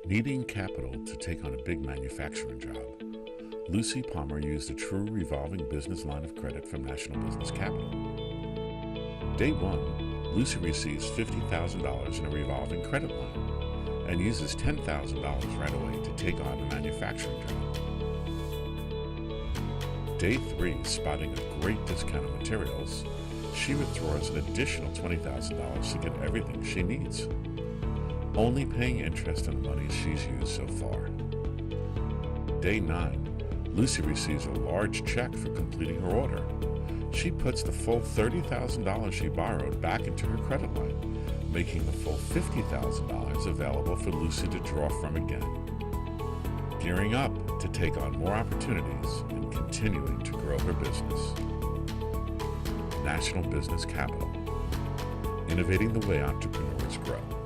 Needing capital to take on a big manufacturing job, Lucy Palmer used a true revolving business line of credit from National Business Capital. Day 1, Lucy receives $50,000 in a revolving credit line and uses $10,000 right away to take on a manufacturing job. Day 3, spotting a great discount on materials, she withdraws an additional $20,000 to get everything she needs, only paying interest on the money she's used so far. Day 9, Lucy receives a large check for completing her order. She puts the full $30,000 she borrowed back into her credit line, making the full $50,000 available for Lucy to draw from again. Gearing up to take on more opportunities and continuing to grow her business. National Business Capital, innovating the way entrepreneurs grow.